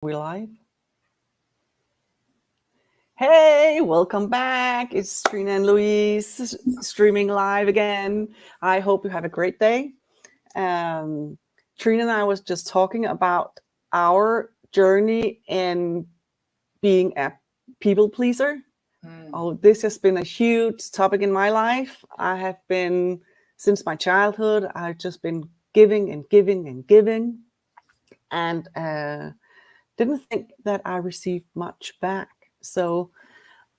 We live? Hey, welcome back. It's Trina and Louise streaming live again. I hope you have a great day. Um, Trina and I was just talking about our journey in being a people pleaser. Oh, this has been a huge topic in my life. I have been, since my childhood, I've just been giving and giving and giving. And didn't think that I received much back. So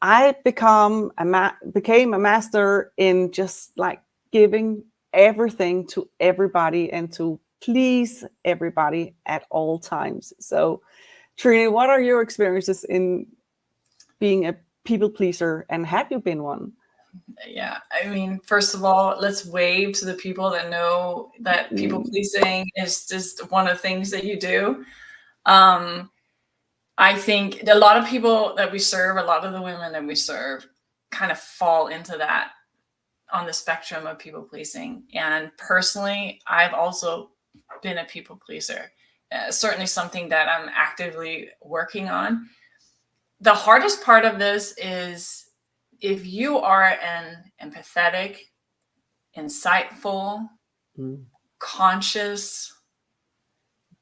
I became a master in just like giving everything to everybody and to please everybody at all times. So, Trini, what are your experiences in being a people pleaser, and have you been one? Yeah, I mean, first of all, let's wave to the people that know that people pleasing is just one of the things that you do. I think a lot of people that we serve, a lot of the women that we serve, kind of fall into that on the spectrum of people pleasing. And personally, I've also been a people pleaser. Certainly something that I'm actively working on. The hardest part of this is if you are an empathetic, insightful, conscious,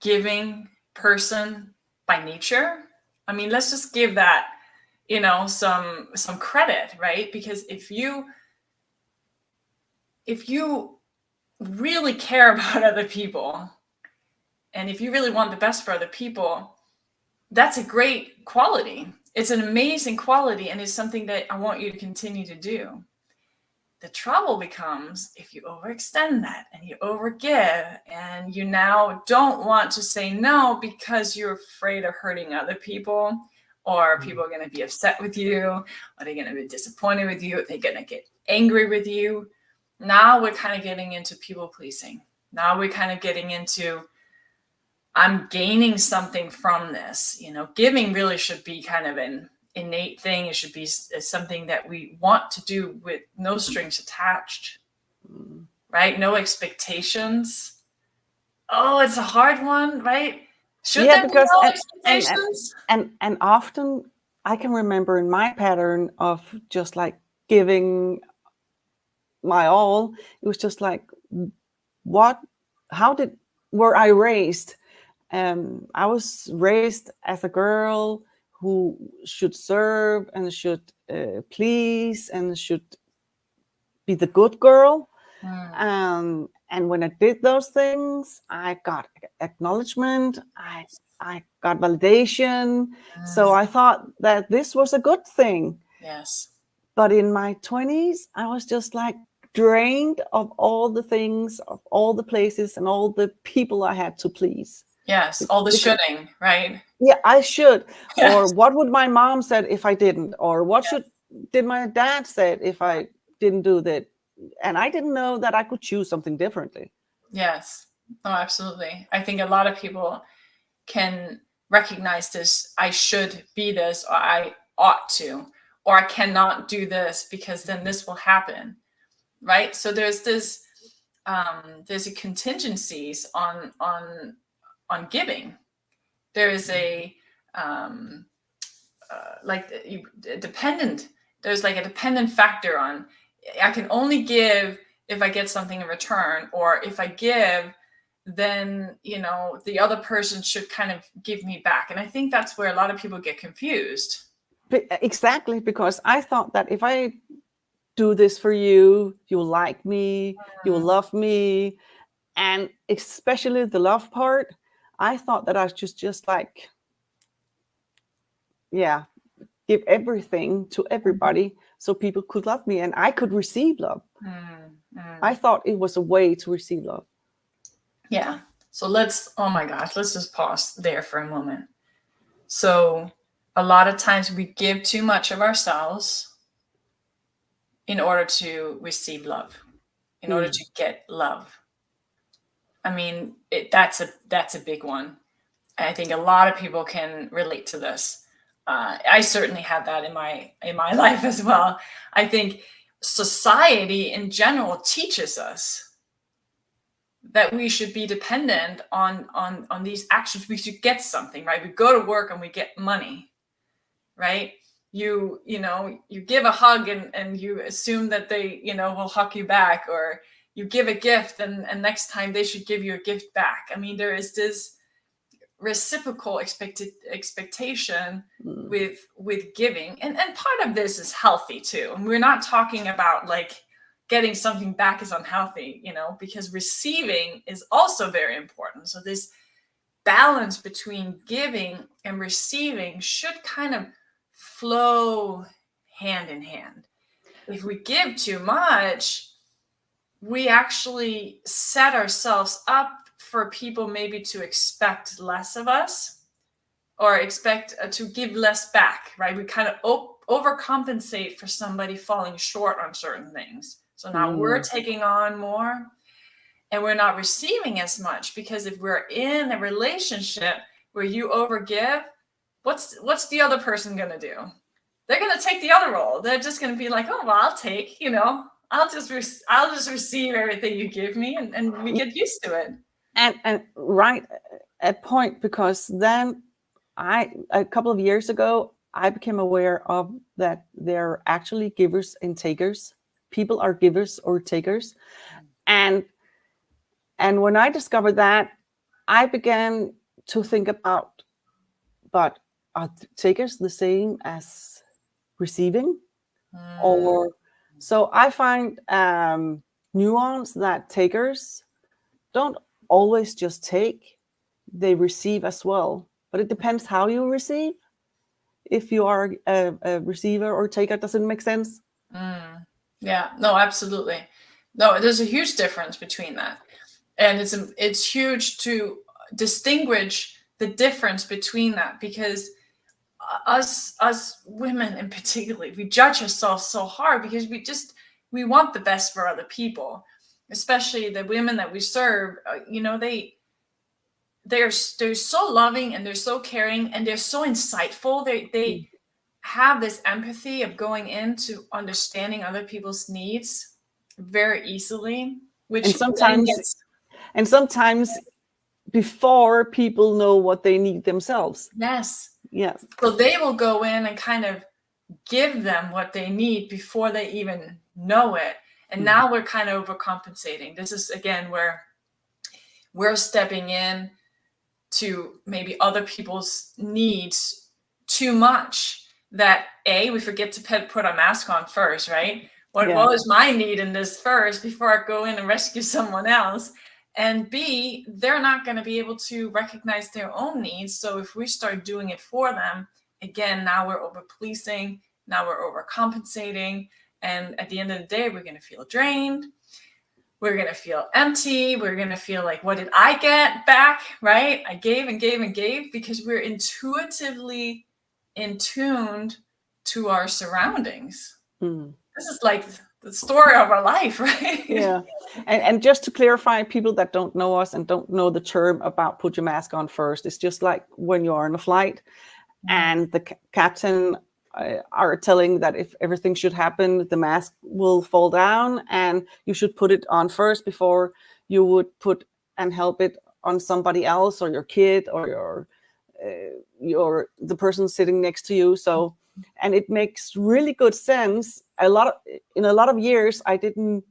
giving person by nature. I mean, let's just give that, some credit, right? Because if you really care about other people and if you really want the best for other people, that's a great quality. It's an amazing quality, and it's something that I want you to continue to do. The trouble becomes if you overextend that and you overgive and you now don't want to say no because you're afraid of hurting other people, or people are going to be upset with you, or they're going to be disappointed with you, they're going to get angry with you. Now we're kind of getting into people pleasing. Now we're kind of getting into, I'm gaining something from this. Giving really should be kind of an innate thing. It should be something that we want to do with no strings attached, right? No expectations. Oh, it's a hard one, right? Should there be Because no and expectations? and often I can remember in my pattern of just like giving my all. It was just like, what? How did were I raised? I was raised as a girl who should serve and should please and should be the good girl. And when I did those things, I got acknowledgement. I got validation. So I thought that this was a good thing. Yes. But in my 20s, I was just like drained of all the things, of all the places and all the people I had to please. Yes. All the shoulding, right? Yeah, I should. Or Yes. what would my mom said if I didn't? Or what Yes. did my dad said if I didn't do that? And I didn't know that I could choose something differently. Yes. Oh, absolutely. I think a lot of people can recognize this. I should be this, or I ought to, or I cannot do this because then this will happen, right? So there's there's a contingencies on giving. There is a dependent. There's like a dependent factor on. I can only give if I get something in return, or if I give, then the other person should kind of give me back. And I think that's where a lot of people get confused. Exactly, because I thought that if I do this for you, you'll like me, you'll love me. And especially the love part, I thought that I should just like, yeah, give everything to everybody so people could love me and I could receive love. I thought it was a way to receive love. Yeah. So oh my gosh, let's just pause there for a moment. So a lot of times we give too much of ourselves in order to receive love, in order to get love. I mean, that's a big one. I think a lot of people can relate to this. I certainly had that in my life as well. I think society in general teaches us that we should be dependent on these actions. We should get something, right? We go to work and we get money, right? You give a hug and you assume that they, will hug you back, or you give a gift and next time they should give you a gift back. I mean, there is this reciprocal expectation with giving, and part of this is healthy too. And we're not talking about like getting something back is unhealthy, because receiving is also very important. So this balance between giving and receiving should kind of flow hand in hand. If we give too much, we actually set ourselves up for people maybe to expect less of us, or expect to give less back, right? We kind of overcompensate for somebody falling short on certain things. So now we're taking on more and we're not receiving as much, because if we're in a relationship where you overgive, what's the other person going to do? They're going to take the other role. They're just going to be like, oh, well, I'll take, I'll just receive everything you give me, and we get used to it. And right at point, because then a couple of years ago, I became aware of that there are actually givers and takers. People are givers or takers. And when I discovered that, I began to think about, but are takers the same as receiving? Or so I find nuance that takers don't always just take, they receive as well. But it depends how you receive. If you are a receiver or taker, does it make sense? Yeah, no, absolutely. No, there's a huge difference between that. And it's huge to distinguish the difference between that, because us women in particular, we judge ourselves so hard because we want the best for other people, especially the women that we serve. They're so loving and they're so caring and they're so insightful. They have this empathy of going into understanding other people's needs very easily, which and sometimes before people know what they need themselves. Yes. Yes. So they will go in and kind of give them what they need before they even know it. And now we're kind of overcompensating. This is, again, where we're stepping in to maybe other people's needs too much, that we forget to put a mask on first, right? What is my need in this first before I go in and rescue someone else? And B, they're not going to be able to recognize their own needs. So if we start doing it for them, again, now we're over-policing, now we're overcompensating. And at the end of the day, we're going to feel drained. We're going to feel empty. We're going to feel like, what did I get back, right? I gave and gave and gave, because we're intuitively tuned to our surroundings. This is like the story of our life, right? Yeah. And just to clarify, people that don't know us and don't know the term about put your mask on first, it's just like when you are on a flight and the captain are telling that if everything should happen, the mask will fall down and you should put it on first before you would put and help it on somebody else, or your kid, or the person sitting next to you. So, and it makes really good sense. In a lot of years, I didn't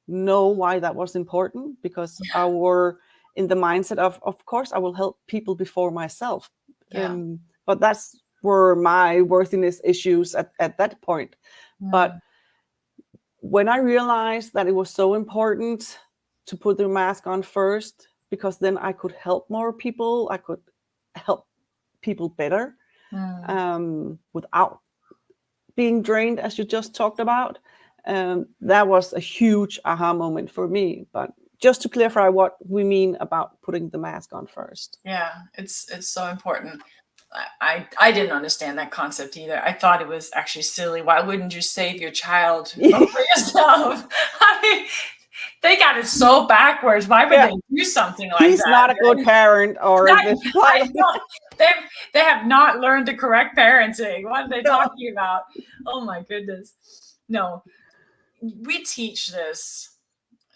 know why that was important, because I were in the mindset of course I will help people before myself. But that's were my worthiness issues at that point. But when I realized that it was so important to put the mask on first, because then I could help more people, I could help people better without being drained, as you just talked about. That was a huge aha moment for me. But just to clarify what we mean about putting the mask on first. Yeah, it's so important. I didn't understand that concept either. I thought it was actually silly. Why wouldn't you save your child for yourself? I mean, they got it so backwards. Why would they do something like that? He's not a good parent, or they have not learned the correct parenting. What are they talking about? Oh my goodness. No, we teach this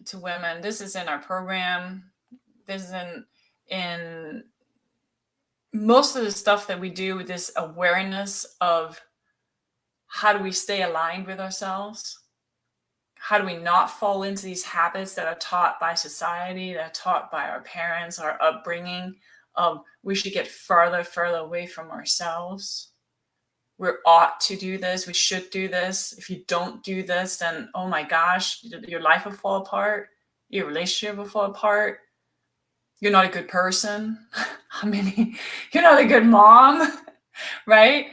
to women. This is in our program. This is in most of the stuff that we do with this awareness of how do we stay aligned with ourselves? How do we not fall into these habits that are taught by society, that are taught by our parents, our upbringing of we should get further away from ourselves. We ought to do this. We should do this. If you don't do this, then, oh my gosh, your life will fall apart. Your relationship will fall apart. You're not a good person. I mean, you're not a good mom, right?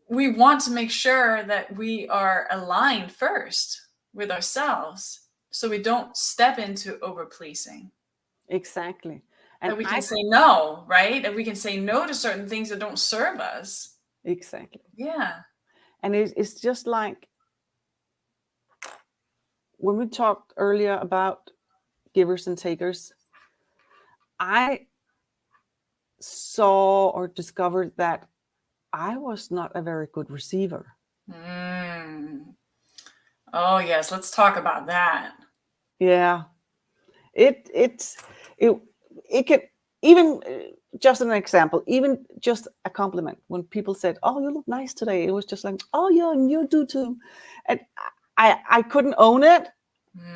We want to make sure that we are aligned first with ourselves so we don't step into over-policing. Exactly. And that we can say no, right? That we can say no to certain things that don't serve us. Exactly. Yeah. And it's just like when we talked earlier about givers and takers, I saw or discovered that I was not a very good receiver. Oh yes, let's talk about that. Yeah, it can, even just an example, even just a compliment. When people said, "Oh, you look nice today," it was just like, "Oh yeah, and you do too," and I couldn't own it.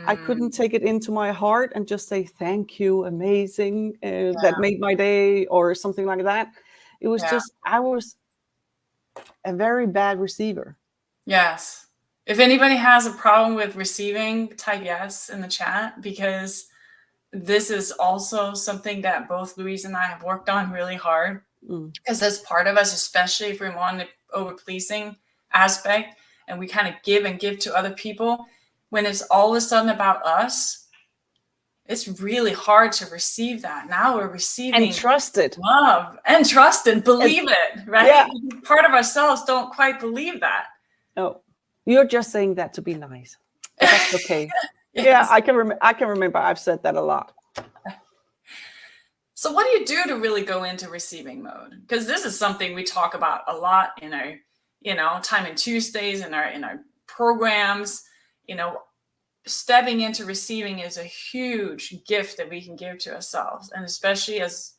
I couldn't take it into my heart and just say thank you, amazing, that made my day, or something like that. It was just, I was a very bad receiver. Yes. If anybody has a problem with receiving, type yes in the chat, because this is also something that both Louise and I have worked on really hard. Because that's part of us, especially if we want the over-pleasing aspect and we kind of give and give to other people. When it's all of a sudden about us, it's really hard to receive that. Now we're receiving and trust it. Love and trust and believe it, right? Yeah. Part of ourselves don't quite believe that. No, you're just saying that to be nice. But that's okay. Yes. Yeah, I can remember I've said that a lot. So what do you do to really go into receiving mode? Because this is something we talk about a lot in our, Time and Tuesdays, in our programs. Stepping into receiving is a huge gift that we can give to ourselves, and especially as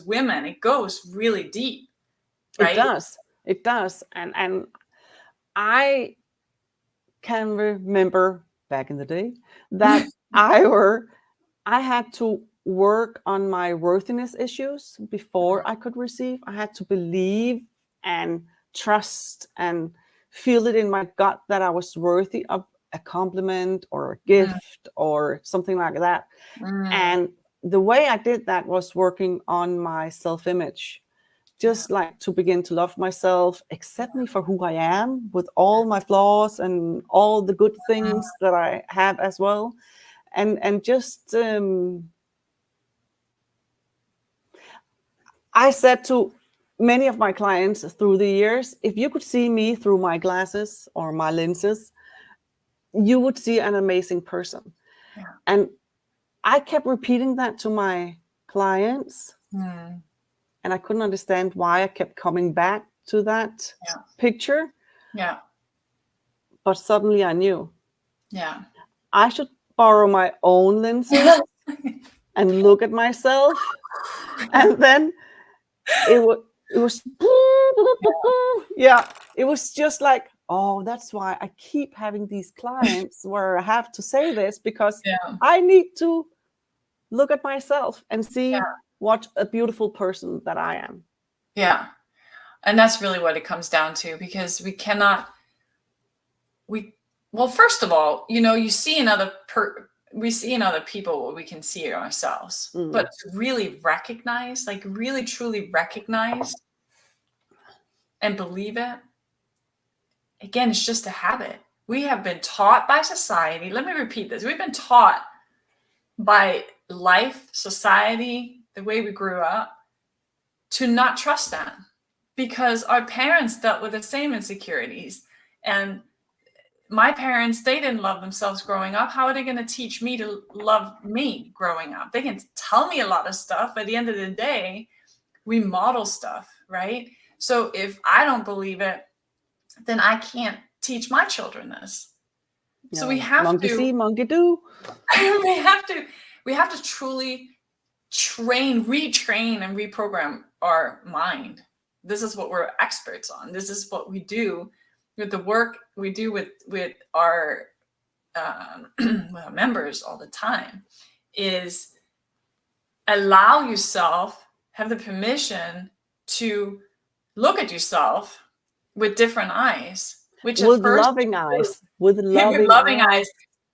women, it goes really deep. Right? It does, and I can remember back in the day that I had to work on my worthiness issues before I could receive. I had to believe and trust and feel it in my gut that I was worthy of a compliment or a gift or something like that. And the way I did that was working on my self-image, just like to begin to love myself, accept me for who I am with all my flaws and all the good things that I have as well. And just, I said to many of my clients through the years, if you could see me through my glasses or my lenses, you would see an amazing person. Yeah. And I kept repeating that to my clients. And I couldn't understand why I kept coming back to that picture. Yeah. But suddenly I knew. Yeah. I should borrow my own lenses and look at myself. And then it was it was just like, oh, that's why I keep having these clients where I have to say this, because I need to look at myself and see what a beautiful person that I am. Yeah. And that's really what it comes down to, because well, first of all, you see we see in other people what we can see in ourselves. But to really recognize, like really truly recognize and believe it, again, it's just a habit. We have been taught by society. Let me repeat this. We've been taught by life, society, the way we grew up, to not trust that, because our parents dealt with the same insecurities. And my parents, they didn't love themselves growing up. How are they going to teach me to love me growing up? They can tell me a lot of stuff, but at the end of the day, we model stuff, right? So if I don't believe it, then I can't teach my children this. So Yeah. Monkey see, monkey do. we have to truly retrain and reprogram our mind. This is what we're experts on. This is what we do with the work we do with our with our members all the time, is allow yourself, have the permission to look at yourself with different eyes, which at With first loving eyes. With with loving loving eyes, eyes.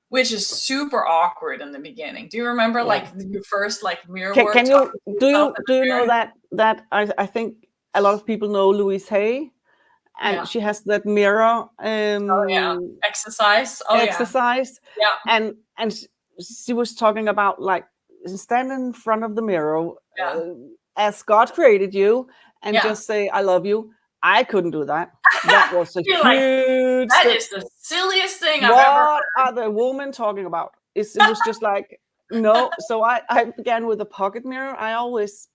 which is super awkward in the beginning. Do you remember Yeah. like your first like mirror work? Can you Do you know that I think a lot of people know Louise Hay, and Yeah. she has that mirror Oh yeah, exercise. Oh exercise, yeah, and she was talking about like stand in front of the mirror yeah, as God created you and yeah. just say I love you. I couldn't do that. That was a You're like, huge that step. is the silliest thing I've ever What heard. are the women talking about? It was just like no. So I began with a pocket mirror. I always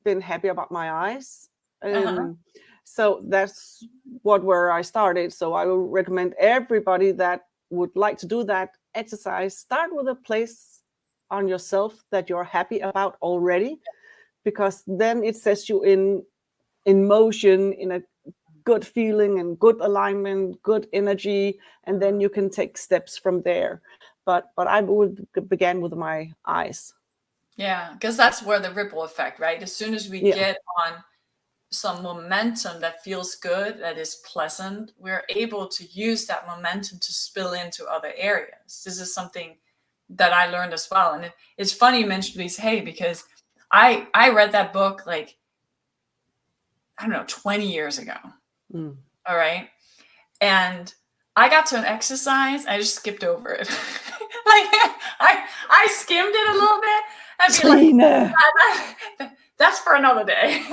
been happy about my eyes. Uh-huh. So that's where I started. So I will recommend everybody that would like to do that exercise, start with a place on yourself that you're happy about already, because then it sets you in motion, in a good feeling and good alignment, good energy, and then you can take steps from there. But I would begin with my eyes. Yeah, because that's where the ripple effect, right? As soon as we Yeah. get on some momentum that feels good, that is pleasant, we're able to use that momentum to spill into other areas. This is something that I learned as well. And it's funny you mentioned Louise Hay, because I read that book like, I don't know, 20 years ago. Mm. All right. And I got to an exercise, I just skipped over it. Like I skimmed it a little bit. I'd be Trina. like, that's for another day.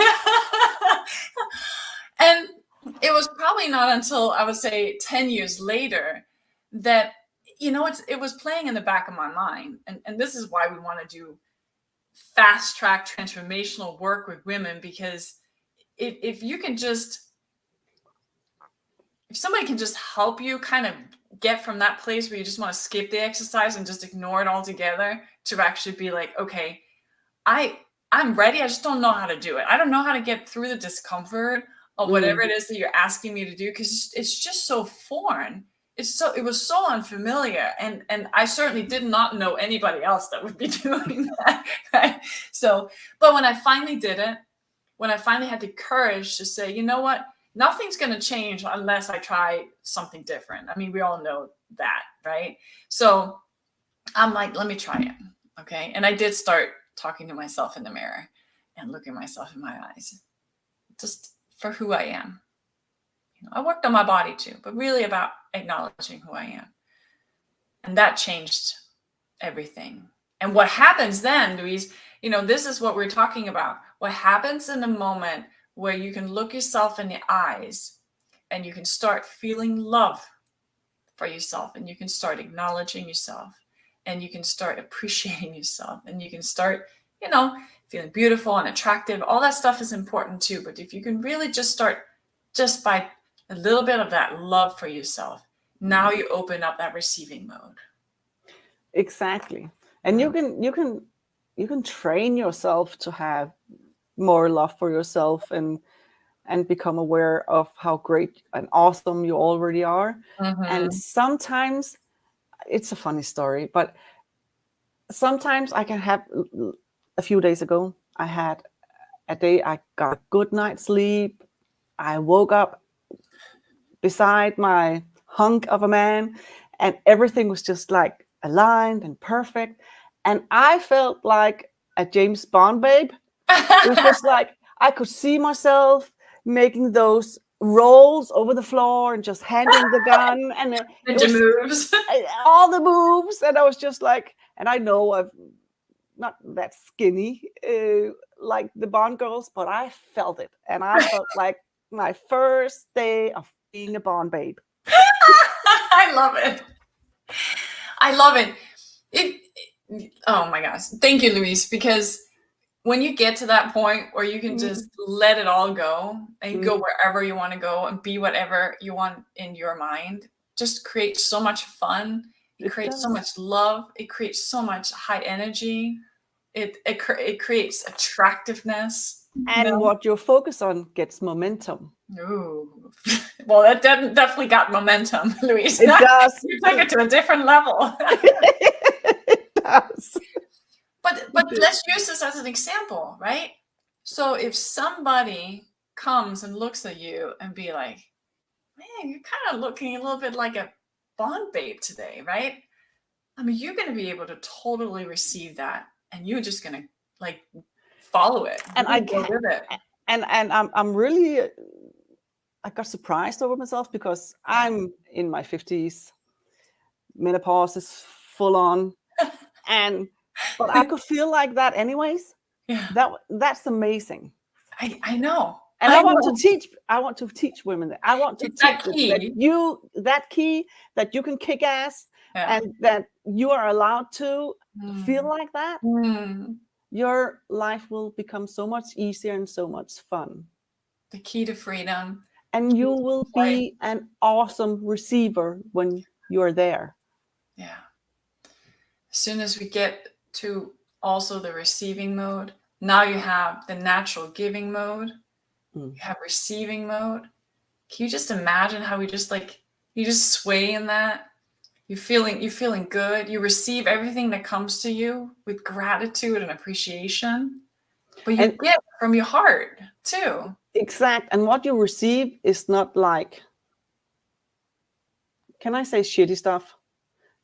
And it was probably not until I would say 10 years later that, it was playing in the back of my mind. And this is why we want to do fast track transformational work with women, because if you can just, if somebody can just help you kind of get from that place where you just want to skip the exercise and just ignore it altogether, to actually be like, okay, I'm ready. I just don't know how to do it. I don't know how to get through the discomfort of whatever it is that you're asking me to do, because it's just so foreign. It was so unfamiliar, and I certainly did not know anybody else that would be doing that. Right? So, but when I finally did it, when I finally had the courage to say, you know what, nothing's going to change unless I try something different. I mean, we all know that, right? So I'm like, let me try it. Okay. And I did start talking to myself in the mirror and looking myself in my eyes, just for who I am. I worked on my body too, but really about acknowledging who I am. And that changed everything. And what happens then, Louise, this is what we're talking about. What happens in the moment where you can look yourself in the eyes and you can start feeling love for yourself, and you can start acknowledging yourself, and you can start appreciating yourself, and you can start, feeling beautiful and attractive. All that stuff is important too. But if you can really just start just by a little bit of that love for yourself, now you open up that receiving mode. Exactly. And you can train yourself to have more love for yourself and become aware of how great and awesome you already are. And sometimes it's a funny story, but sometimes I can have, a few days ago, I had a day I got a good night's sleep. I woke up beside my hunk of a man, and everything was just like aligned and perfect. And I felt like a James Bond babe. It was just like I could see myself making those rolls over the floor and just handling the gun, and it was moves. all the moves. And I was just like, and I know I'm not that skinny like the Bond girls, but I felt it, and I felt like my first day of being a Bond babe. I love it. I love it. Oh my gosh. Thank you, Louise, because when you get to that point where you can just let it all go and go wherever you want to go and be whatever you want in your mind, just creates so much fun. It creates so does. much love. It creates so much high energy. It creates attractiveness. And what you focus on gets momentum. Ooh. Well, that definitely got momentum, Louise. It does. You took it to a different level. It does. But let's use this as an example, right? So if somebody comes and looks at you and be like, man, you're kind of looking a little bit like a Bond babe today, right? I mean, you're going to be able to totally receive that, and you're just going to like follow it. And I go with it. And I'm really, I got surprised over myself because I'm in my 50s. Menopause is full on, but I could feel like that anyways. Yeah, that's amazing. I know. And I want to teach women that. I want to It's teach that them key. that key that you can kick ass, Yeah. and that you are allowed to feel like that. Your life will become so much easier and so much fun. The key to freedom. And you will be an awesome receiver when you're there. Yeah. As soon as we get to also the receiving mode, now you have the natural giving mode. You have receiving mode. Can you just imagine how you just sway in that? You're feeling good. You receive everything that comes to you with gratitude and appreciation. But you give from your heart too. Exact. And what you receive is not like, can I say shitty stuff?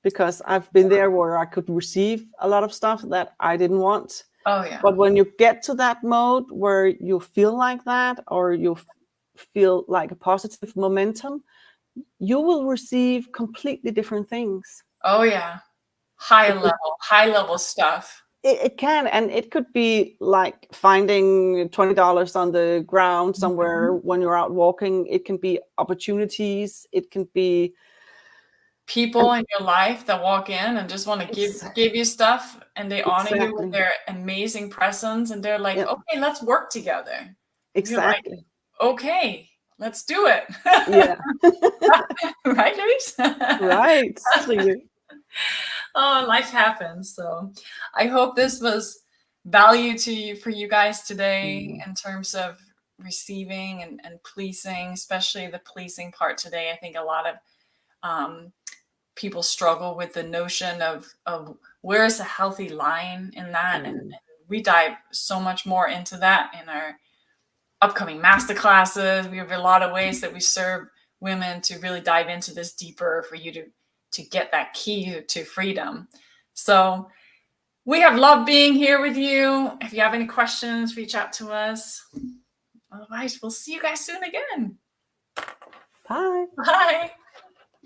Because I've been there where I could receive a lot of stuff that I didn't want. Oh yeah. But when you get to that mode where you feel like that, or you feel like a positive momentum, you will receive completely different things. Oh yeah. High level stuff. It can, and it could be like finding $20 on the ground somewhere when you're out walking. It can be opportunities. It can be people in your life that walk in and just want to give you stuff, and they honor you with their amazing presence, and they're like, okay, let's work together. Exactly. You're like, okay, let's do it. Yeah. Right, Louise? Right. Oh, life happens. So I hope this was value for you guys today in terms of receiving and pleasing, especially the pleasing part today. I think a lot of people struggle with the notion of where is a healthy line in that. And we dive so much more into that in our upcoming master classes. We have a lot of ways that we serve women to really dive into this deeper for you to get that key to freedom. So we have loved being here with you. If you have any questions, reach out to us. Otherwise, we'll see you guys soon again. Bye. Bye.